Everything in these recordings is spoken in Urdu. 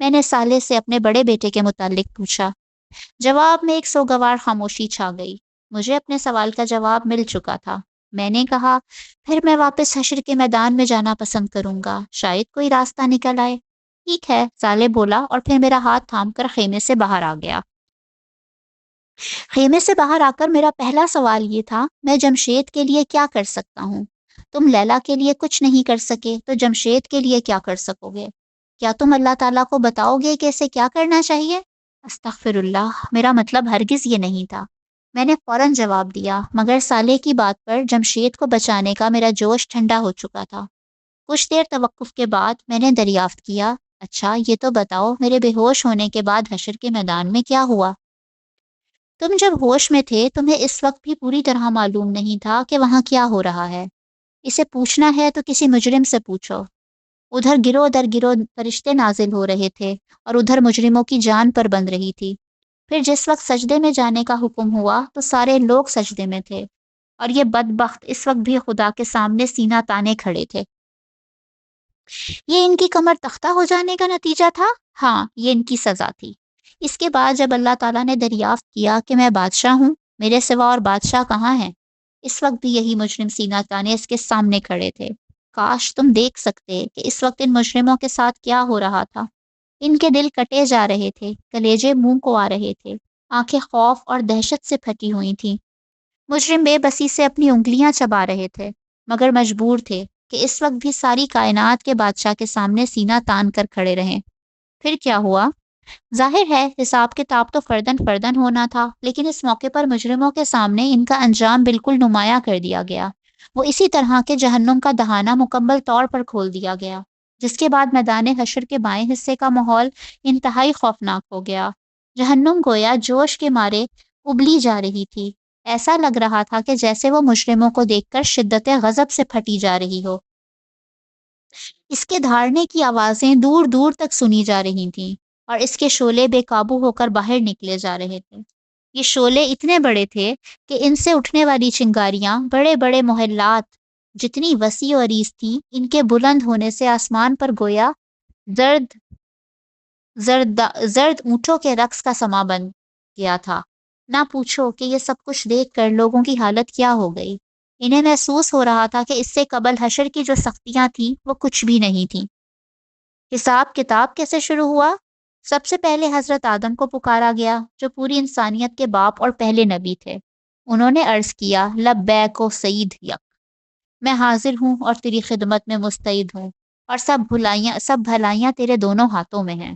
میں نے صالح سے اپنے بڑے بیٹے کے متعلق پوچھا۔ جواب میں ایک سوگوار خاموشی چھا گئی۔ مجھے اپنے سوال کا جواب مل چکا تھا۔ میں نے کہا، پھر میں واپس حشر کے میدان میں جانا پسند کروں گا، شاید کوئی راستہ نکل آئے۔ ٹھیک ہے، صالح بولا، اور پھر میرا ہاتھ تھام کر خیمے سے باہر آ گیا۔ خیمے سے باہر آ کر میرا پہلا سوال یہ تھا، میں جمشید کے لیے کیا کر سکتا ہوں؟ تم لیلا کے لیے کچھ نہیں کر سکے تو جمشید کے لیے کیا کر سکو گے؟ کیا تم اللہ تعالیٰ کو بتاؤ گے کہ اسے کیا کرنا چاہیے؟ استغفر اللہ، میرا مطلب ہرگز یہ نہیں تھا۔ میں نے فوراً جواب دیا، مگر صالح کی بات پر جمشید کو بچانے کا میرا جوش ٹھنڈا ہو چکا تھا۔ کچھ دیر توقف کے بعد میں نے دریافت کیا، اچھا یہ تو بتاؤ، میرے بے ہوش ہونے کے بعد حشر کے میدان میں کیا ہوا؟ تم جب ہوش میں تھے تمہیں اس وقت بھی پوری طرح معلوم نہیں تھا کہ وہاں کیا ہو رہا ہے۔ اسے پوچھنا ہے تو کسی مجرم سے پوچھو۔ ادھر گروہ در گروہ فرشتے نازل ہو رہے تھے اور ادھر مجرموں کی جان پر بند رہی تھی۔ پھر جس وقت سجدے میں جانے کا حکم ہوا تو سارے لوگ سجدے میں تھے، اور یہ بدبخت اس وقت بھی خدا کے سامنے سینہ تانے کھڑے تھے۔ یہ ان کی کمر تختہ ہو جانے کا نتیجہ تھا؟ ہاں، یہ ان کی سزا تھی۔ اس کے بعد جب اللہ تعالیٰ نے دریافت کیا کہ میں بادشاہ ہوں، میرے سوا اور بادشاہ کہاں ہیں، اس وقت بھی یہی مجرم سینہ تانے اس کے سامنے کھڑے تھے۔ کاش تم دیکھ سکتے کہ اس وقت ان مجرموں کے ساتھ کیا ہو رہا تھا۔ ان کے دل کٹے جا رہے تھے، کلیجے منہ کو آ رہے تھے، آنکھیں خوف اور دہشت سے پھٹی ہوئی تھیں۔ مجرم بے بسی سے اپنی انگلیاں چبا رہے تھے، مگر مجبور تھے کہ اس وقت بھی ساری کائنات کے بادشاہ کے سامنے سینہ تان کر کھڑے رہیں۔ پھر کیا ہوا؟ ظاہر ہے حساب کتاب تو فردن فردن ہونا تھا، لیکن اس موقع پر مجرموں کے سامنے ان کا انجام بالکل نمایاں کر دیا گیا۔ وہ اسی طرح کے جہنم کا دہانہ مکمل طور پر کھول دیا گیا، جس کے بعد میدان حشر کے بائیں حصے کا ماحول انتہائی خوفناک ہو گیا۔ جہنم گویا جوش کے مارے ابلی جا رہی تھی۔ ایسا لگ رہا تھا کہ جیسے وہ مجرموں کو دیکھ کر شدت غضب سے پھٹی جا رہی ہو۔ اس کے دھاڑنے کی آوازیں دور دور تک سنی جا رہی تھیں، اور اس کے شعلے بے قابو ہو کر باہر نکلے جا رہے تھے۔ یہ شعلے اتنے بڑے تھے کہ ان سے اٹھنے والی چنگاریاں بڑے بڑے محلات جتنی وسیع و عریض تھیں، ان کے بلند ہونے سے آسمان پر گویا زرد زرد اونٹوں کے رقص کا سما بن گیا تھا۔ نہ پوچھو کہ یہ سب کچھ دیکھ کر لوگوں کی حالت کیا ہو گئی۔ انہیں محسوس ہو رہا تھا کہ اس سے قبل حشر کی جو سختیاں تھیں وہ کچھ بھی نہیں تھیں۔ حساب کتاب کیسے شروع ہوا؟ سب سے پہلے حضرت آدم کو پکارا گیا، جو پوری انسانیت کے باپ اور پہلے نبی تھے۔ انہوں نے عرض کیا، لبیک و سعید یک، میں حاضر ہوں اور تیری خدمت میں مستعد ہوں، اور سب بھلائیاں تیرے دونوں ہاتھوں میں ہیں۔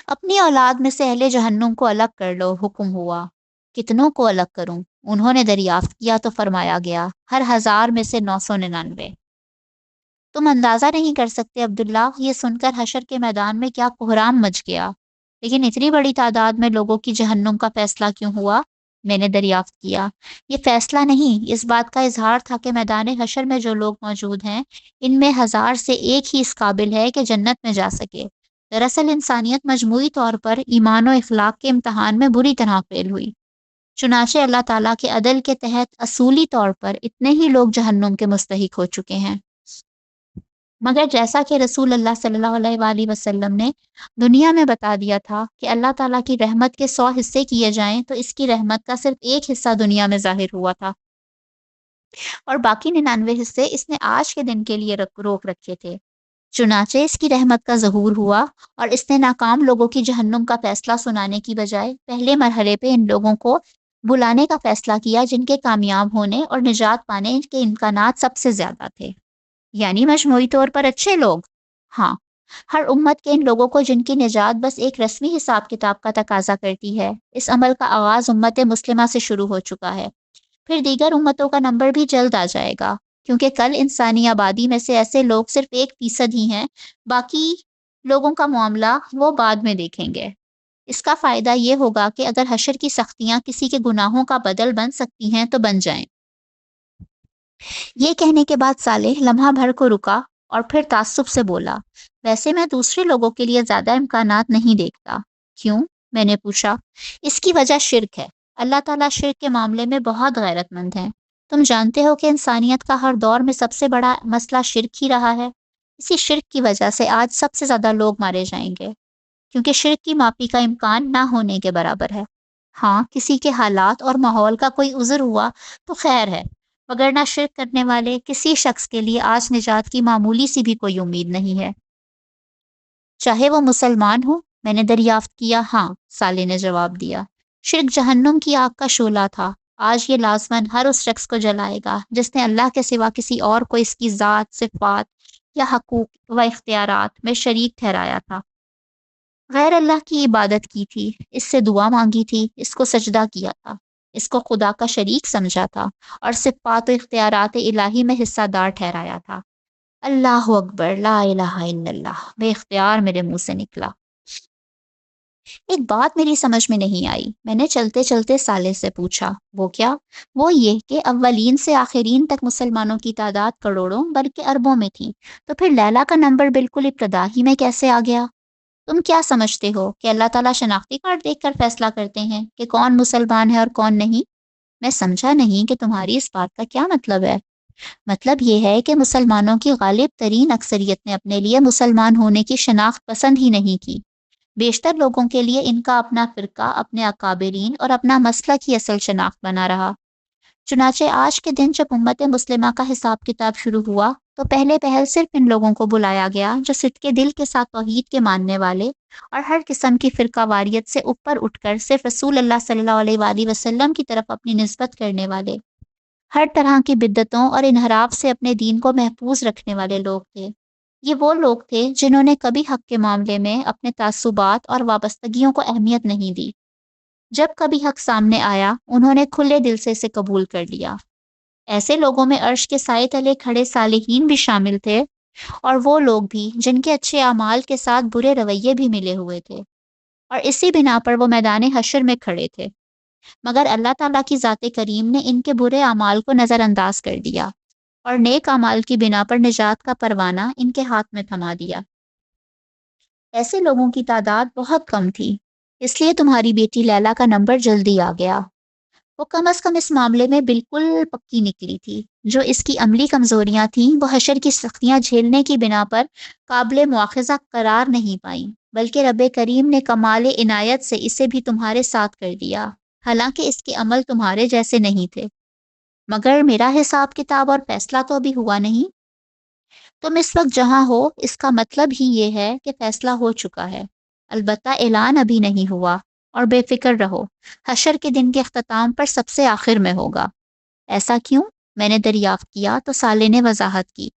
اپنی اولاد میں سے اہل جہنم کو الگ کر لو، حکم ہوا۔ کتنوں کو الگ کروں؟ انہوں نے دریافت کیا تو فرمایا گیا، ہر 1000 میں سے 999۔ تم اندازہ نہیں کر سکتے عبداللہ، یہ سن کر حشر کے میدان میں کیا کوہرام مچ گیا۔ لیکن اتنی بڑی تعداد میں لوگوں کی جہنم کا فیصلہ کیوں ہوا؟ میں نے دریافت کیا، یہ فیصلہ نہیں، اس بات کا اظہار تھا کہ میدان حشر میں جو لوگ موجود ہیں، ان میں 1000 سے ایک ہی اس قابل ہے کہ جنت میں جا سکے۔ دراصل انسانیت مجموعی طور پر ایمان و اخلاق کے امتحان میں بری طرح فیل ہوئی۔ چنانچہ اللہ تعالیٰ کے عدل کے تحت اصولی طور پر اتنے ہی لوگ جہنم کے مستحق ہو چکے ہیں۔ مگر جیسا کہ رسول اللہ صلی اللہ علیہ وآلہ وسلم نے دنیا میں بتا دیا تھا کہ اللہ تعالیٰ کی رحمت کے 100 حصے کیے جائیں تو اس کی رحمت کا صرف ایک حصہ دنیا میں ظاہر ہوا تھا، اور باقی 99 حصے اس نے آج کے دن کے لیے روک رکھے تھے۔ چنانچہ اس کی رحمت کا ظہور ہوا، اور اس نے ناکام لوگوں کی جہنم کا فیصلہ سنانے کی بجائے پہلے مرحلے پہ ان لوگوں کو بلانے کا فیصلہ کیا جن کے کامیاب ہونے اور نجات پانے کے امکانات سب سے زیادہ تھے، یعنی مجموعی طور پر اچھے لوگ۔ ہاں، ہر امت کے ان لوگوں کو جن کی نجات بس ایک رسمی حساب کتاب کا تقاضا کرتی ہے۔ اس عمل کا آغاز امت مسلمہ سے شروع ہو چکا ہے، پھر دیگر امتوں کا نمبر بھی جلد آ جائے گا، کیونکہ کل انسانی آبادی میں سے ایسے لوگ صرف 1% ہی ہیں، باقی لوگوں کا معاملہ وہ بعد میں دیکھیں گے۔ اس کا فائدہ یہ ہوگا کہ اگر حشر کی سختیاں کسی کے گناہوں کا بدل بن سکتی ہیں تو بن جائیں۔ یہ کہنے کے بعد صالح لمحہ بھر کو رکا اور پھر تعصب سے بولا، ویسے میں دوسرے لوگوں کے لیے زیادہ امکانات نہیں دیکھتا۔ کیوں؟ میں نے پوچھا۔ اس کی وجہ شرک ہے۔ اللہ تعالیٰ شرک کے معاملے میں بہت غیرت مند ہیں۔ تم جانتے ہو کہ انسانیت کا ہر دور میں سب سے بڑا مسئلہ شرک ہی رہا ہے۔ اسی شرک کی وجہ سے آج سب سے زیادہ لوگ مارے جائیں گے، کیونکہ شرک کی معافی کا امکان نہ ہونے کے برابر ہے۔ ہاں، کسی کے حالات اور ماحول کا کوئی عذر ہوا تو خیر ہے، وگرنہ شرک کرنے والے کسی شخص کے لیے آج نجات کی معمولی سی بھی کوئی امید نہیں ہے، چاہے وہ مسلمان ہو۔ میں نے دریافت کیا، ہاں، صالح نے جواب دیا۔ شرک جہنم کی آگ کا شعلہ تھا، آج یہ لازماً ہر اس شخص کو جلائے گا جس نے اللہ کے سوا کسی اور کو اس کی ذات، صفات یا حقوق و اختیارات میں شریک ٹھہرایا تھا، غیر اللہ کی عبادت کی تھی، اس سے دعا مانگی تھی، اس کو سجدہ کیا تھا، اس کو خدا کا شریک سمجھا تھا اور صفات و اختیارات الہی میں حصہ دار ٹھہرایا تھا۔ اللہ اکبر، لا الہ الا اللہ، بے اختیار میرے منہ سے نکلا۔ ایک بات میری سمجھ میں نہیں آئی، میں نے چلتے چلتے صالح سے پوچھا، وہ کیا؟ وہ یہ کہ اولین سے آخرین تک مسلمانوں کی تعداد کروڑوں بلکہ اربوں میں تھی، تو پھر لیلا کا نمبر بالکل ابتدا ہی میں کیسے آ گیا؟ تم کیا سمجھتے ہو کہ اللہ تعالیٰ شناختی کارڈ دیکھ کر فیصلہ کرتے ہیں کہ کون مسلمان ہے اور کون نہیں؟ میں سمجھا نہیں کہ تمہاری اس بات کا کیا مطلب ہے۔ مطلب یہ ہے کہ مسلمانوں کی غالب ترین اکثریت نے اپنے لیے مسلمان ہونے کی شناخت پسند ہی نہیں کی۔ بیشتر لوگوں کے لیے ان کا اپنا فرقہ، اپنے اکابرین اور اپنا مسلک ہی اصل شناخت بنا رہا۔ چنانچہ آج کے دن جب امت مسلمہ کا حساب کتاب شروع ہوا تو پہلے پہل صرف ان لوگوں کو بلایا گیا جو صدقے دل کے ساتھ توحید کے ماننے والے اور ہر قسم کی فرقہ واریت سے اوپر اٹھ کر صرف رسول اللہ صلی اللہ علیہ وآلہ وسلم کی طرف اپنی نسبت کرنے والے، ہر طرح کی بدعتوں اور انحراف سے اپنے دین کو محفوظ رکھنے والے لوگ تھے۔ یہ وہ لوگ تھے جنہوں نے کبھی حق کے معاملے میں اپنے تعصبات اور وابستگیوں کو اہمیت نہیں دی۔ جب کبھی حق سامنے آیا انہوں نے کھلے دل سے اسے قبول کر لیا۔ ایسے لوگوں میں عرش کے سائے تلے کھڑے صالحین بھی شامل تھے، اور وہ لوگ بھی جن کے اچھے اعمال کے ساتھ برے رویے بھی ملے ہوئے تھے، اور اسی بنا پر وہ میدان حشر میں کھڑے تھے، مگر اللہ تعالیٰ کی ذات کریم نے ان کے برے اعمال کو نظر انداز کر دیا اور نیک اعمال کی بنا پر نجات کا پروانہ ان کے ہاتھ میں تھما دیا۔ ایسے لوگوں کی تعداد بہت کم تھی، اس لیے تمہاری بیٹی لیلا کا نمبر جلدی آ گیا۔ وہ کم از کم اس معاملے میں بالکل پکی نکلی تھی۔ جو اس کی عملی کمزوریاں تھیں وہ حشر کی سختیاں جھیلنے کی بنا پر قابل مواخذہ قرار نہیں پائیں، بلکہ رب کریم نے کمال عنایت سے اسے بھی تمہارے ساتھ کر دیا، حالانکہ اس کے عمل تمہارے جیسے نہیں تھے۔ مگر میرا حساب کتاب اور فیصلہ تو ابھی ہوا نہیں۔ تم اس وقت جہاں ہو اس کا مطلب ہی یہ ہے کہ فیصلہ ہو چکا ہے، البتہ اعلان ابھی نہیں ہوا، اور بے فکر رہو، حشر کے دن کے اختتام پر سب سے آخر میں ہوگا۔ ایسا کیوں؟ میں نے دریافت کیا تو صالح نے وضاحت کی،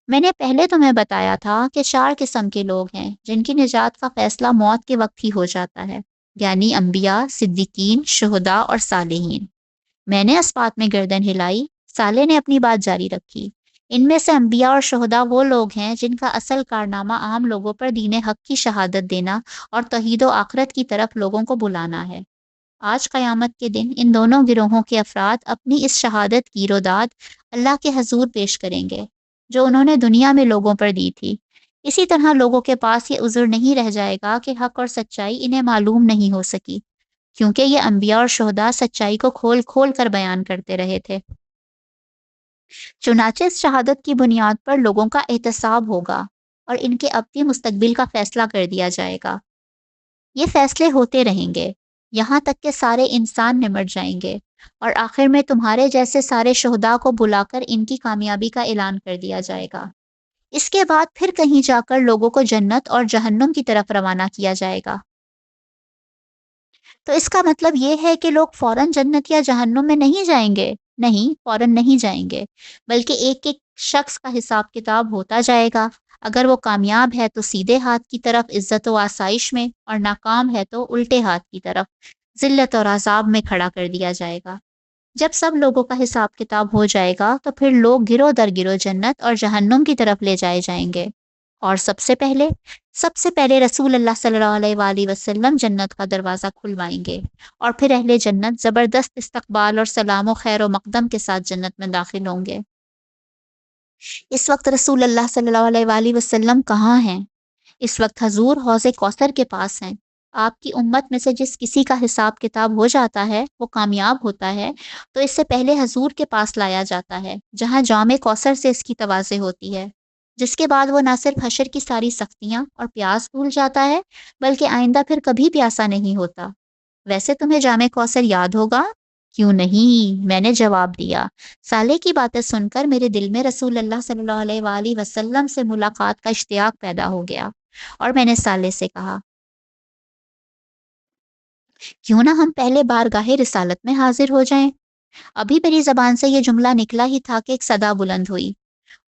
میں نے پہلے تمہیں بتایا تھا کہ 4 قسم کے لوگ ہیں جن کی نجات کا فیصلہ موت کے وقت ہی ہو جاتا ہے، یعنی انبیاء، صدیقین، شہداء اور صالحین۔ میں نے اس بات میں گردن ہلائی، صالح نے اپنی بات جاری رکھی، ان میں سے انبیاء اور شہداء وہ لوگ ہیں جن کا اصل کارنامہ عام لوگوں پر دین حق کی شہادت دینا اور توحید و آخرت کی طرف لوگوں کو بلانا ہے۔ آج قیامت کے دن ان دونوں گروہوں کے افراد اپنی اس شہادت کی روداد اللہ کے حضور پیش کریں گے جو انہوں نے دنیا میں لوگوں پر دی تھی۔ اسی طرح لوگوں کے پاس یہ عذر نہیں رہ جائے گا کہ حق اور سچائی انہیں معلوم نہیں ہو سکی، کیونکہ یہ انبیاء اور شہداء سچائی کو کھول کھول کر بیان کرتے رہے تھے۔ چنانچہ اس شہادت کی بنیاد پر لوگوں کا احتساب ہوگا اور ان کے ابدی مستقبل کا فیصلہ کر دیا جائے گا۔ یہ فیصلے ہوتے رہیں گے یہاں تک کہ سارے انسان نمٹ جائیں گے، اور آخر میں تمہارے جیسے سارے شہداء کو بلا کر ان کی کامیابی کا اعلان کر دیا جائے گا۔ اس کے بعد پھر کہیں جا کر لوگوں کو جنت اور جہنم کی طرف روانہ کیا جائے گا۔ تو اس کا مطلب یہ ہے کہ لوگ فوراً جنت یا جہنم میں نہیں جائیں گے؟ نہیں، فوراً نہیں جائیں گے، بلکہ ایک ایک شخص کا حساب کتاب ہوتا جائے گا۔ اگر وہ کامیاب ہے تو سیدھے ہاتھ کی طرف عزت و آسائش میں، اور ناکام ہے تو الٹے ہاتھ کی طرف ذلت اور عذاب میں کھڑا کر دیا جائے گا۔ جب سب لوگوں کا حساب کتاب ہو جائے گا تو پھر لوگ گروہ در گروہ جنت اور جہنم کی طرف لے جائے جائیں گے، اور سب سے پہلے رسول اللہ صلی اللہ علیہ وآلہ وسلم جنت کا دروازہ کھلوائیں گے، اور پھر اہل جنت زبردست استقبال اور سلام و خیر و مقدم کے ساتھ جنت میں داخل ہوں گے۔ اس وقت رسول اللہ صلی اللہ علیہ وآلہ وسلم کہاں ہیں؟ اس وقت حضور حوض کوثر کے پاس ہیں۔ آپ کی امت میں سے جس کسی کا حساب کتاب ہو جاتا ہے، وہ کامیاب ہوتا ہے، تو اس سے پہلے حضور کے پاس لایا جاتا ہے، جہاں جام کوثر سے اس کی تواضع ہوتی ہے۔ جس کے بعد وہ نہ صرف حشر کی ساری سختیاں اور پیاس بھول جاتا ہے بلکہ آئندہ پھر کبھی پیاسا نہیں ہوتا۔ ویسے تمہیں جامع کوثر یاد ہوگا؟ کیوں نہیں، میں نے جواب دیا۔ صالح کی باتیں سن کر میرے دل میں رسول اللہ صلی اللہ علیہ وآلہ وسلم سے ملاقات کا اشتیاق پیدا ہو گیا، اور میں نے صالح سے کہا، کیوں نہ ہم پہلے بارگاہ رسالت میں حاضر ہو جائیں؟ ابھی میری زبان سے یہ جملہ نکلا ہی تھا کہ ایک صدا بلند ہوئی،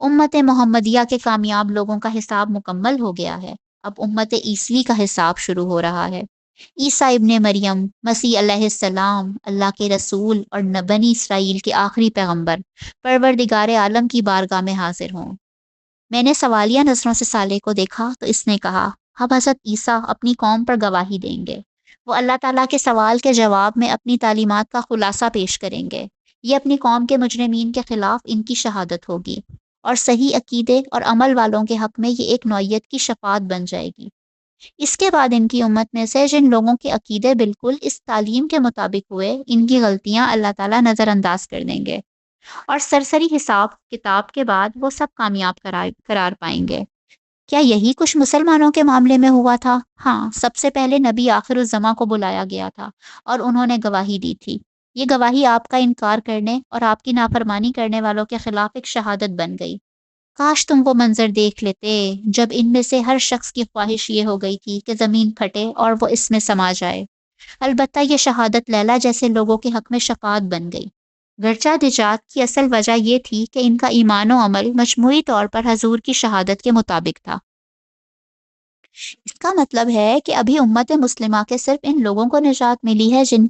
امت محمدیہ کے کامیاب لوگوں کا حساب مکمل ہو گیا ہے، اب امت عیسوی کا حساب شروع ہو رہا ہے۔ عیسیٰ ابن مریم، مسیح علیہ السلام، اللہ کے رسول اور بنی اسرائیل کے آخری پیغمبر، پروردگار عالم کی بارگاہ میں حاضر ہوں۔ میں نے سوالیہ نظروں سے صالح کو دیکھا تو اس نے کہا، اب حضرت عیسیٰ اپنی قوم پر گواہی دیں گے، وہ اللہ تعالیٰ کے سوال کے جواب میں اپنی تعلیمات کا خلاصہ پیش کریں گے۔ یہ اپنی قوم کے مجرمین کے خلاف ان کی شہادت ہوگی، اور صحیح عقیدے اور عمل والوں کے حق میں یہ ایک نوعیت کی شفاعت بن جائے گی۔ اس کے بعد ان کی امت میں سے جن لوگوں کے عقیدے بالکل اس تعلیم کے مطابق ہوئے، ان کی غلطیاں اللہ تعالیٰ نظر انداز کر دیں گے، اور سرسری حساب کتاب کے بعد وہ سب کامیاب قرار پائیں گے۔ کیا یہی کچھ مسلمانوں کے معاملے میں ہوا تھا؟ ہاں، سب سے پہلے نبی آخر الزماں کو بلایا گیا تھا اور انہوں نے گواہی دی تھی۔ یہ گواہی آپ کا انکار کرنے اور آپ کی نافرمانی کرنے والوں کے خلاف ایک شہادت بن گئی۔ کاش تم وہ منظر دیکھ لیتے جب ان میں سے ہر شخص کی خواہش یہ ہو گئی تھی کہ زمین پھٹے اور وہ اس میں سما جائے۔ البتہ یہ شہادت لیلا جیسے لوگوں کے حق میں شفاعت بن گئی۔ گرچہ نجات کی اصل وجہ یہ تھی کہ ان کا ایمان و عمل مجموعی طور پر حضور کی شہادت کے مطابق تھا۔ اس کا مطلب ہے کہ ابھی امت مسلمہ کے صرف ان لوگوں کو نجات ملی ہے جن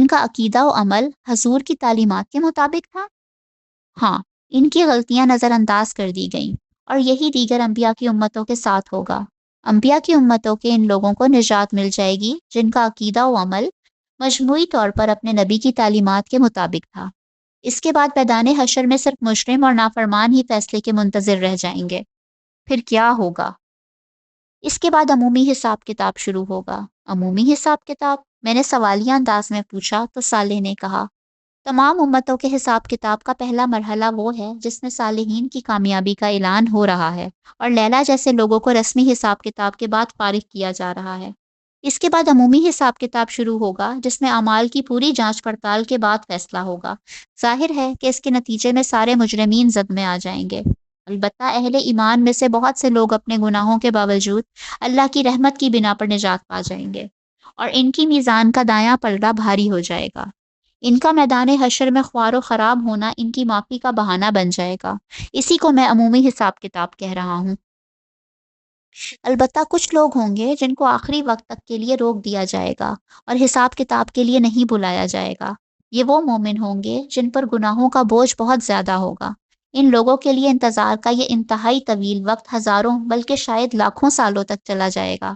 کا عقیدہ و عمل حضور کی تعلیمات کے مطابق تھا۔ ہاں، ان کی غلطیاں نظر انداز کر دی گئیں، اور یہی دیگر انبیاء کی امتوں کے ساتھ ہوگا۔ انبیاء کی امتوں کے ان لوگوں کو نجات مل جائے گی جن کا عقیدہ و عمل مجموعی طور پر اپنے نبی کی تعلیمات کے مطابق تھا۔ اس کے بعد میدان حشر میں صرف مجرم اور نافرمان ہی فیصلے کے منتظر رہ جائیں گے۔ پھر کیا ہوگا؟ اس کے بعد عمومی حساب کتاب شروع ہوگا۔ عمومی حساب کتاب؟ میں نے سوالیہ انداز میں پوچھا تو صالح نے کہا، تمام امتوں کے حساب کتاب کا پہلا مرحلہ وہ ہے جس میں صالحین کی کامیابی کا اعلان ہو رہا ہے، اور لیلا جیسے لوگوں کو رسمی حساب کتاب کے بعد فارغ کیا جا رہا ہے۔ اس کے بعد عمومی حساب کتاب شروع ہوگا جس میں اعمال کی پوری جانچ پڑتال کے بعد فیصلہ ہوگا۔ ظاہر ہے کہ اس کے نتیجے میں سارے مجرمین زد میں آ جائیں گے، البتہ اہل ایمان میں سے بہت سے لوگ اپنے گناہوں کے باوجود اللہ کی رحمت کی بنا پر نجات پا جائیں گے، اور ان کی میزان کا دایاں پلڑا بھاری ہو جائے گا۔ ان کا میدان حشر میں خوار و خراب ہونا ان کی معافی کا بہانہ بن جائے گا۔ اسی کو میں عمومی حساب کتاب کہہ رہا ہوں۔ البتہ کچھ لوگ ہوں گے جن کو آخری وقت تک کے لیے روک دیا جائے گا اور حساب کتاب کے لیے نہیں بلایا جائے گا۔ یہ وہ مومن ہوں گے جن پر گناہوں کا بوجھ بہت زیادہ ہوگا۔ ان لوگوں کے لیے انتظار کا یہ انتہائی طویل وقت ہزاروں بلکہ شاید لاکھوں سالوں تک چلا جائے گا،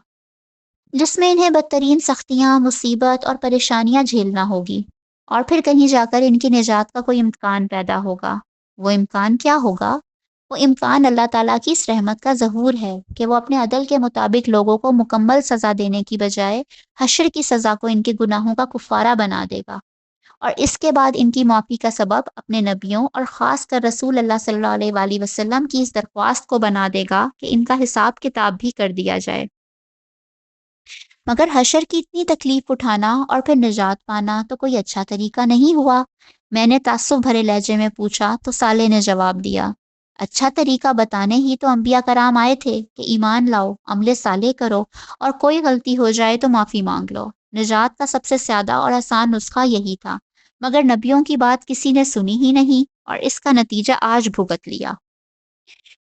جس میں انہیں بدترین سختیاں، مصیبت اور پریشانیاں جھیلنا ہوگی، اور پھر کہیں جا کر ان کی نجات کا کوئی امکان پیدا ہوگا۔ وہ امکان کیا ہوگا؟ وہ امکان اللہ تعالیٰ کی اس رحمت کا ظہور ہے کہ وہ اپنے عدل کے مطابق لوگوں کو مکمل سزا دینے کی بجائے حشر کی سزا کو ان کے گناہوں کا کفارہ بنا دے گا، اور اس کے بعد ان کی معافی کا سبب اپنے نبیوں اور خاص کر رسول اللہ صلی اللہ علیہ وآلہ وسلم کی اس درخواست کو بنا دے گا کہ ان کا حساب کتاب بھی کر دیا جائے۔ مگر حشر کی اتنی تکلیف اٹھانا اور پھر نجات پانا تو کوئی اچھا طریقہ نہیں ہوا؟ میں نے تعصب بھرے لہجے میں پوچھا تو صالح نے جواب دیا، اچھا طریقہ بتانے ہی تو انبیاء کرام آئے تھے کہ ایمان لاؤ، عمل صالح کرو، اور کوئی غلطی ہو جائے تو معافی مانگ لو۔ نجات کا سب سے سادہ اور آسان نسخہ یہی تھا، مگر نبیوں کی بات کسی نے سنی ہی نہیں، اور اس کا نتیجہ آج بھگت لیا۔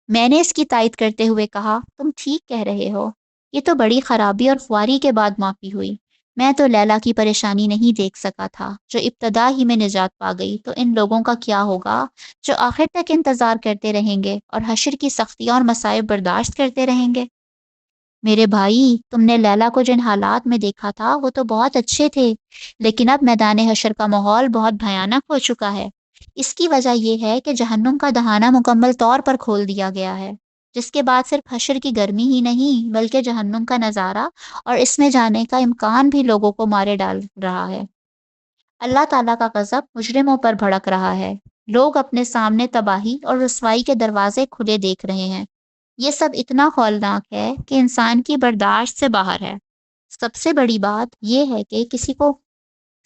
میں نے اس کی تائید کرتے ہوئے کہا، تم ٹھیک کہہ رہے ہو، یہ تو بڑی خرابی اور خواری کے بعد معافی ہوئی۔ میں تو لیلا کی پریشانی نہیں دیکھ سکا تھا جو ابتدا ہی میں نجات پا گئی، تو ان لوگوں کا کیا ہوگا جو آخر تک انتظار کرتے رہیں گے اور حشر کی سختیاں اور مصائب برداشت کرتے رہیں گے؟ میرے بھائی، تم نے لیلا کو جن حالات میں دیکھا تھا وہ تو بہت اچھے تھے، لیکن اب میدان حشر کا ماحول بہت بھیانک ہو چکا ہے۔ اس کی وجہ یہ ہے کہ جہنم کا دہانہ مکمل طور پر کھول دیا گیا ہے، جس کے بعد صرف حشر کی گرمی ہی نہیں بلکہ جہنم کا نظارہ اور اس میں جانے کا امکان بھی لوگوں کو مارے ڈال رہا ہے۔ اللہ تعالیٰ کا غضب مجرموں پر بھڑک رہا ہے۔ لوگ اپنے سامنے تباہی اور رسوائی کے دروازے کھلے دیکھ رہے ہیں۔ یہ سب اتنا ہولناک ہے کہ انسان کی برداشت سے باہر ہے۔ سب سے بڑی بات یہ ہے کہ کسی کو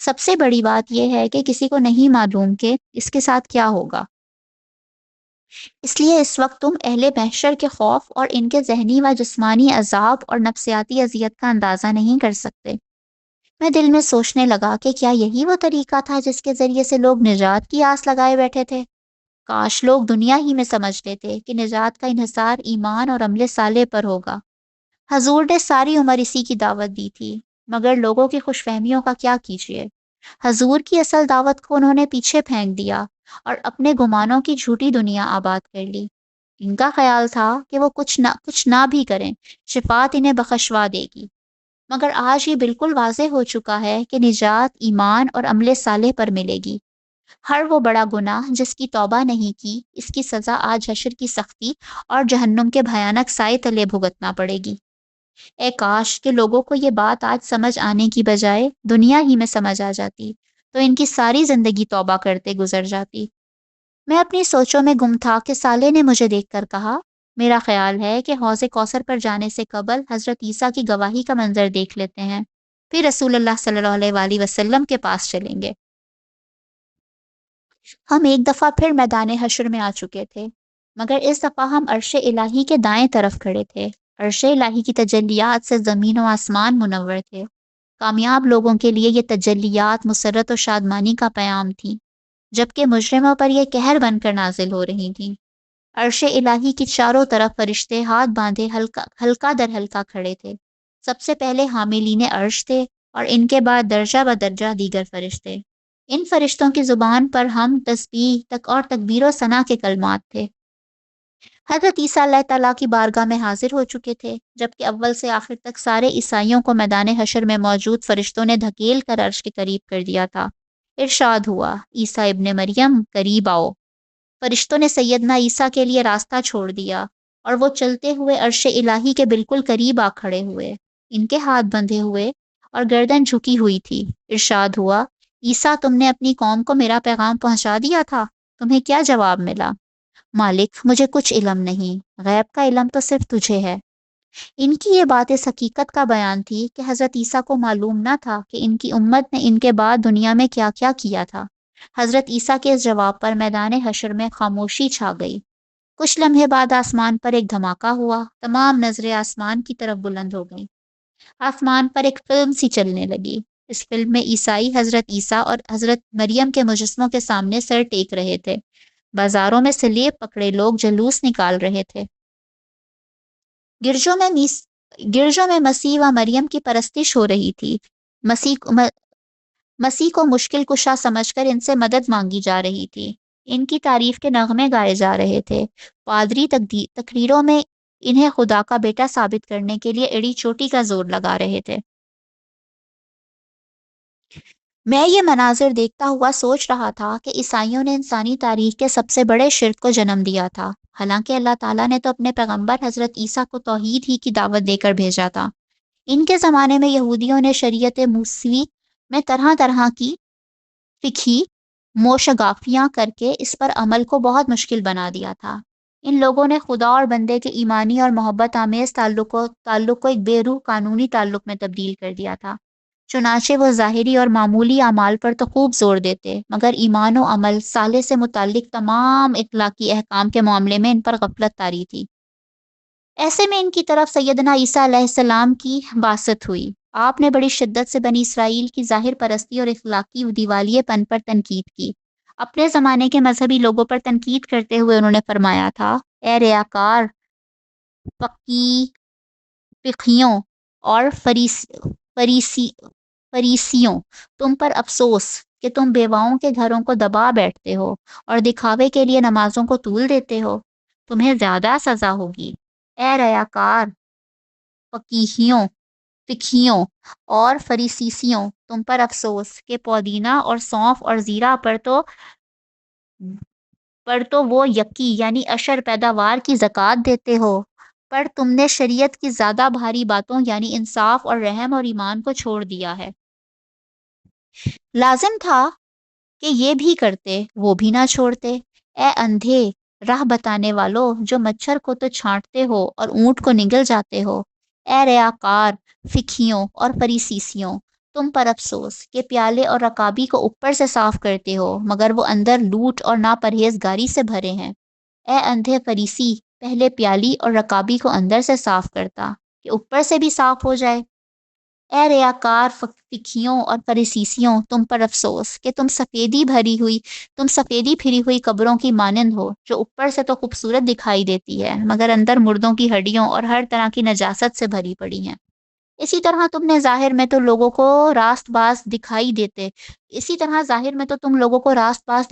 سب سے بڑی بات یہ ہے کہ کسی کو نہیں معلوم کہ اس کے ساتھ کیا ہوگا۔ اس لیے اس وقت تم اہل محشر کے خوف اور ان کے ذہنی و جسمانی عذاب اور نفسیاتی اذیت کا اندازہ نہیں کر سکتے۔ میں دل میں سوچنے لگا کہ کیا یہی وہ طریقہ تھا جس کے ذریعے سے لوگ نجات کی آس لگائے بیٹھے تھے؟ کاش لوگ دنیا ہی میں سمجھ لیتے کہ نجات کا انحصار ایمان اور عمل صالح پر ہوگا۔ حضور نے ساری عمر اسی کی دعوت دی تھی، مگر لوگوں کی خوش فہمیوں کا کیا کیجیے؟ حضور کی اصل دعوت کو انہوں نے پیچھے پھینک دیا اور اپنے گمانوں کی جھوٹی دنیا آباد کر لی۔ ان کا خیال تھا کہ وہ کچھ نہ بھی کریں، شفاعت انہیں بخشوا دے گی، مگر آج یہ بالکل واضح ہو چکا ہے کہ نجات ایمان اور عمل صالح پر ملے گی۔ ہر وہ بڑا گناہ جس کی توبہ نہیں کی، اس کی سزا آج حشر کی سختی اور جہنم کے بھیانک سائے تلے بھگتنا پڑے گی۔ اے کاش کہ لوگوں کو یہ بات آج سمجھ آنے کی بجائے دنیا ہی میں سمجھ آ جاتی، تو ان کی ساری زندگی توبہ کرتے گزر جاتی۔ میں اپنی سوچوں میں گم تھا کہ صالح نے مجھے دیکھ کر کہا، میرا خیال ہے کہ حوض کوثر پر جانے سے قبل حضرت عیسیٰ کی گواہی کا منظر دیکھ لیتے ہیں، پھر رسول اللہ صلی اللہ علیہ وآلہ وسلم کے پاس چلیں گے۔ ہم ایک دفعہ پھر میدان حشر میں آ چکے تھے، مگر اس دفعہ ہم عرش الہی کے دائیں طرف کھڑے تھے۔ عرش الہی کی تجلیات سے زمین و آسمان منور تھے۔ کامیاب لوگوں کے لیے یہ تجلیات مسرت و شادمانی کا پیام تھی، جبکہ مجرموں پر یہ قہر بن کر نازل ہو رہی تھیں۔ عرش الہی کی چاروں طرف فرشتے ہاتھ باندھے ہلکا در ہلکا کھڑے تھے۔ سب سے پہلے حاملین عرش تھے اور ان کے بعد درجہ بدرجہ دیگر فرشتے۔ ان فرشتوں کی زبان پر ہم تسبیح تک اور تکبیر و ثنا کے کلمات تھے۔ حضرت عیسیٰ اللہ تعالیٰ کی بارگاہ میں حاضر ہو چکے تھے، جبکہ اول سے آخر تک سارے عیسائیوں کو میدان حشر میں موجود فرشتوں نے دھکیل کر عرش کے قریب کر دیا تھا۔ ارشاد ہوا، عیسیٰ ابن مریم قریب آؤ۔ فرشتوں نے سیدنا عیسیٰ کے لیے راستہ چھوڑ دیا اور وہ چلتے ہوئے عرش الہی کے بالکل قریب آ کھڑے ہوئے۔ ان کے ہاتھ بندھے ہوئے اور گردن جھکی ہوئی تھی۔ ارشاد ہوا، عیسیٰ تم نے اپنی قوم کو میرا پیغام پہنچا دیا تھا، تمہیں کیا جواب ملا؟ مالک، مجھے کچھ علم نہیں، غیب کا علم تو صرف تجھے ہے۔ ان کی یہ بات اس حقیقت کا بیان تھی کہ حضرت عیسیٰ کو معلوم نہ تھا کہ ان کی امت نے ان کے بعد دنیا میں کیا کیا کیا تھا۔ حضرت عیسیٰ کے اس جواب پر میدان حشر میں خاموشی چھا گئی۔ کچھ لمحے بعد آسمان پر ایک دھماکہ ہوا، تمام نظریں آسمان کی طرف بلند ہو گئیں۔ آسمان پر ایک فلم سی چلنے لگی۔ اس فلم میں عیسائی حضرت عیسیٰ اور حضرت مریم کے مجسموں کے سامنے سر ٹیک رہے تھے۔ بازاروں میں سلیب پکڑے لوگ جلوس نکال رہے تھے۔ گرجوں میں مسیح و مریم کی پرستش ہو رہی تھی۔ مسیح کو مشکل کشا سمجھ کر ان سے مدد مانگی جا رہی تھی۔ ان کی تعریف کے نغمے گائے جا رہے تھے۔ پادری تقریروں میں انہیں خدا کا بیٹا ثابت کرنے کے لیے ایڑی چوٹی کا زور لگا رہے تھے۔ میں یہ مناظر دیکھتا ہوا سوچ رہا تھا کہ عیسائیوں نے انسانی تاریخ کے سب سے بڑے شرک کو جنم دیا تھا، حالانکہ اللہ تعالیٰ نے تو اپنے پیغمبر حضرت عیسیٰ کو توحید ہی کی دعوت دے کر بھیجا تھا۔ ان کے زمانے میں یہودیوں نے شریعت موسوی میں طرح طرح کی فقہی موشگافیاں کر کے اس پر عمل کو بہت مشکل بنا دیا تھا۔ ان لوگوں نے خدا اور بندے کے ایمانی اور محبت آمیز تعلق کو ایک بے روح قانونی تعلق میں تبدیل کر دیا تھا۔ چنانچہ وہ ظاہری اور معمولی اعمال پر تو خوب زور دیتے، مگر ایمان و عمل صالح سے متعلق تمام اخلاقی احکام کے معاملے میں ان پر غفلت طاری تھی۔ ایسے میں ان کی طرف سیدنا عیسیٰ علیہ السلام کی بعثت ہوئی۔ آپ نے بڑی شدت سے بنی اسرائیل کی ظاہر پرستی اور اخلاقی دیوالیے پن پر تنقید کی۔ اپنے زمانے کے مذہبی لوگوں پر تنقید کرتے ہوئے انہوں نے فرمایا تھا، اے ریاکار فقیہوں اور فریسیوں، تم پر افسوس کہ تم بیواؤں کے گھروں کو دبا بیٹھتے ہو اور دکھاوے کے لیے نمازوں کو طول دیتے ہو، تمہیں زیادہ سزا ہوگی۔ اے ریاکار فقیہوں اور فریسیوں، تم پر افسوس کہ پودینہ اور سونف اور زیرہ پر تو وہ یکی یعنی عشر پیداوار کی زکوٰۃ دیتے ہو، پر تم نے شریعت کی زیادہ بھاری باتوں یعنی انصاف اور رحم اور ایمان کو چھوڑ دیا ہے۔ لازم تھا کہ یہ بھی کرتے وہ بھی نہ چھوڑتے۔ اے اندھے راہ بتانے والو جو مچھر کو تو چھانٹتے ہو اور اونٹ کو نگل جاتے ہو، اے ریاکار فقیوں اور فریسیسیوں، تم پر افسوس کہ پیالے اور رکابی کو اوپر سے صاف کرتے ہو مگر وہ اندر لوٹ اور ناپرہیزگاری سے بھرے ہیں۔ اے اندھے فریسی، پہلے پیالی اور رکابی کو اندر سے صاف کرتا کہ اوپر سے بھی صاف ہو جائے۔ اے ریاکار فقیوں اور فریسیسیوں، تم پر افسوس کہ تم سفیدی پھری ہوئی قبروں کی مانند ہو، جو اوپر سے تو خوبصورت دکھائی دیتی ہے مگر اندر مردوں کی ہڈیوں اور ہر طرح کی نجاست سے بھری پڑی ہیں۔ ظاہر میں تو تم لوگوں کو راست باز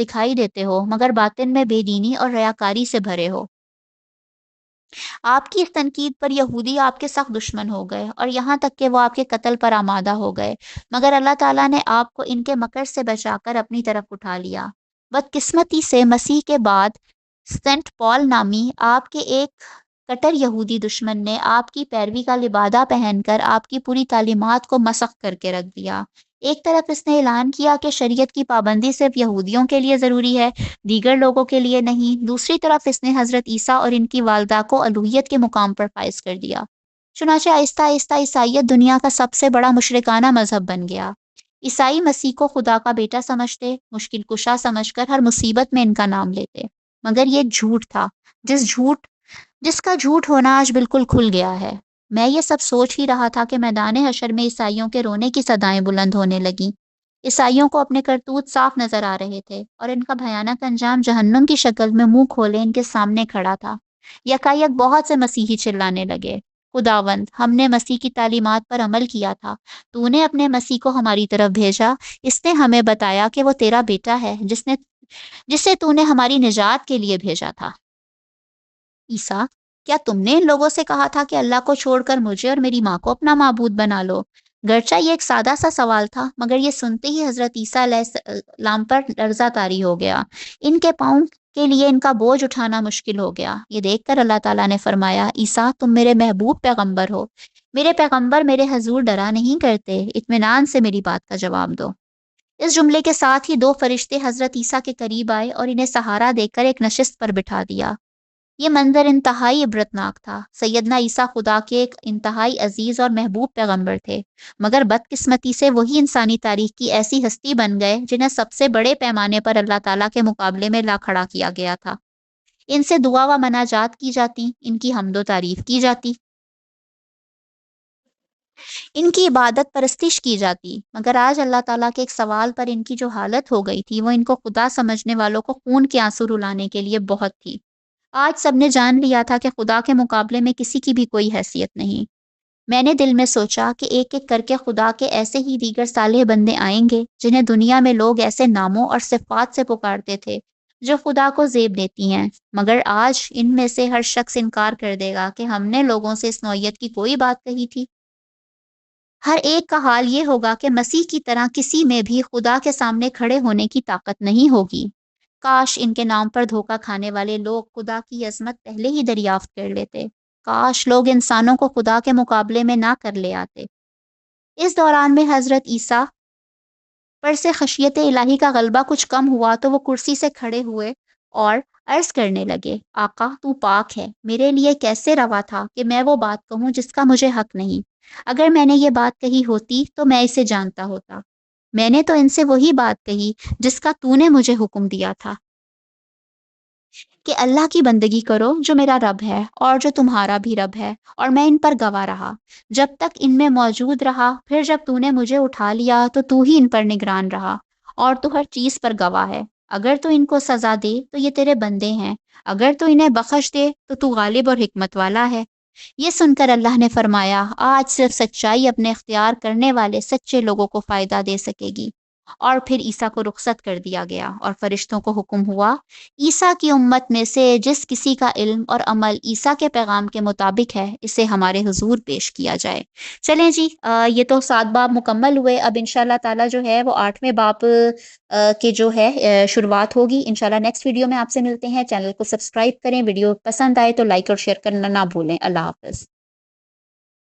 دکھائی دیتے ہو مگر باطن میں بے دینی اور ریاکاری سے بھرے ہو۔ آپ کی اس تنقید پر یہودی آپ کے سخت دشمن ہو گئے اور یہاں تک کہ وہ آپ کے قتل پر آمادہ ہو گئے، مگر اللہ تعالیٰ نے آپ کو ان کے مکر سے بچا کر اپنی طرف اٹھا لیا۔ بدقسمتی سے مسیح کے بعد سینٹ پال نامی آپ کے ایک کٹر یہودی دشمن نے آپ کی پیروی کا لبادہ پہن کر آپ کی پوری تعلیمات کو مسخ کر کے رکھ دیا۔ ایک طرف اس نے اعلان کیا کہ شریعت کی پابندی صرف یہودیوں کے لیے ضروری ہے، دیگر لوگوں کے لیے نہیں۔ دوسری طرف اس نے حضرت عیسیٰ اور ان کی والدہ کو الوہیت کے مقام پر فائز کر دیا۔ چنانچہ آہستہ آہستہ عیسائیت دنیا کا سب سے بڑا مشرکانہ مذہب بن گیا۔ عیسائی مسیح کو خدا کا بیٹا سمجھتے، مشکل کشا سمجھ کر ہر مصیبت میں ان کا نام لیتے، مگر یہ جھوٹ تھا، جس کا جھوٹ ہونا آج بالکل کھل گیا ہے۔ میں یہ سب سوچ ہی رہا تھا کہ میدان حشر میں عیسائیوں کے رونے کی صدائیں بلند ہونے لگیں۔ عیسائیوں کو اپنے کرتوت صاف نظر آ رہے تھے اور ان کا بھیانک انجام جہنم کی شکل میں منہ کھولے ان کے سامنے کھڑا تھا۔ یکایک بہت سے مسیحی چلانے لگے، خداوند، ہم نے مسیح کی تعلیمات پر عمل کیا تھا، تو نے اپنے مسیح کو ہماری طرف بھیجا، اس نے ہمیں بتایا کہ وہ تیرا بیٹا ہے جسے تو نے ہماری نجات کے لیے بھیجا تھا۔ عیسیٰ، کیا تم نے ان لوگوں سے کہا تھا کہ اللہ کو چھوڑ کر مجھے اور میری ماں کو اپنا معبود بنا لو؟ گرچہ یہ ایک سادہ سا سوال تھا مگر یہ سنتے ہی حضرت عیسیٰ علیہ السلام پر لرزہ طاری ہو گیا۔ ان کے پاؤں کے لیے ان کا بوجھ اٹھانا مشکل ہو گیا۔ یہ دیکھ کر اللہ تعالیٰ نے فرمایا، عیسیٰ، تم میرے محبوب پیغمبر ہو، میرے پیغمبر میرے حضور ڈرا نہیں کرتے، اطمینان سے میری بات کا جواب دو۔ اس جملے کے ساتھ ہی دو فرشتے حضرت عیسیٰ کے قریب آئے اور انہیں سہارا دے کر ایک نشست پر بٹھا دیا۔ یہ منظر انتہائی عبرتناک تھا۔ سیدنا عیسیٰ خدا کے ایک انتہائی عزیز اور محبوب پیغمبر تھے، مگر بدقسمتی سے وہی انسانی تاریخ کی ایسی ہستی بن گئے جنہیں سب سے بڑے پیمانے پر اللہ تعالیٰ کے مقابلے میں لا کھڑا کیا گیا تھا۔ ان سے دعا و مناجات کی جاتی، ان کی حمد و تعریف کی جاتی، ان کی عبادت پرستش کی جاتی، مگر آج اللہ تعالیٰ کے ایک سوال پر ان کی جو حالت ہو گئی تھی وہ ان کو خدا سمجھنے والوں کو خون کے آنسو رلانے کے لیے بہت تھی۔ آج سب نے جان لیا تھا کہ خدا کے مقابلے میں کسی کی بھی کوئی حیثیت نہیں۔ میں نے دل میں سوچا کہ ایک ایک کر کے خدا کے ایسے ہی دیگر صالح بندے آئیں گے جنہیں دنیا میں لوگ ایسے ناموں اور صفات سے پکارتے تھے جو خدا کو زیب دیتی ہیں، مگر آج ان میں سے ہر شخص انکار کر دے گا کہ ہم نے لوگوں سے اس نوعیت کی کوئی بات کہی تھی۔ ہر ایک کا حال یہ ہوگا کہ مسیح کی طرح کسی میں بھی خدا کے سامنے کھڑے ہونے کی طاقت نہیں ہوگی۔ کاش ان کے نام پر دھوکہ کھانے والے لوگ خدا کی عظمت پہلے ہی دریافت کر لیتے۔ کاش لوگ انسانوں کو خدا کے مقابلے میں نہ کر لے آتے۔ اس دوران میں حضرت عیسیٰ پر سے خشیت الہی کا غلبہ کچھ کم ہوا تو وہ کرسی سے کھڑے ہوئے اور عرض کرنے لگے، آقا تو پاک ہے، میرے لیے کیسے روا تھا کہ میں وہ بات کہوں جس کا مجھے حق نہیں۔ اگر میں نے یہ بات کہی ہوتی تو میں اسے جانتا ہوتا۔ میں نے تو ان سے وہی بات کہی جس کا تو نے مجھے حکم دیا تھا کہ اللہ کی بندگی کرو جو میرا رب ہے اور جو تمہارا بھی رب ہے، اور میں ان پر گواہ رہا جب تک ان میں موجود رہا۔ پھر جب تو نے مجھے اٹھا لیا تو ہی ان پر نگران رہا اور تو ہر چیز پر گواہ ہے۔ اگر تو ان کو سزا دے تو یہ تیرے بندے ہیں، اگر تو انہیں بخش دے تو غالب اور حکمت والا ہے۔ یہ سن کر اللہ نے فرمایا، آج صرف سچائی اپنے اختیار کرنے والے سچے لوگوں کو فائدہ دے سکے گی۔ اور پھر عیسیٰ کو رخصت کر دیا گیا اور فرشتوں کو حکم ہوا، عیسیٰ کی امت میں سے جس کسی کا علم اور عمل عیسیٰ کے پیغام کے مطابق ہے اسے ہمارے حضور پیش کیا جائے۔ چلیں جی، یہ تو 7 باب مکمل ہوئے۔ اب انشاءاللہ تعالیٰ جو ہے وہ 8ویں باب کے جو ہے شروعات ہوگی۔ انشاءاللہ نیکسٹ ویڈیو میں آپ سے ملتے ہیں۔ چینل کو سبسکرائب کریں، ویڈیو پسند آئے تو لائک اور شیئر کرنا نہ بھولیں۔ اللہ حافظ۔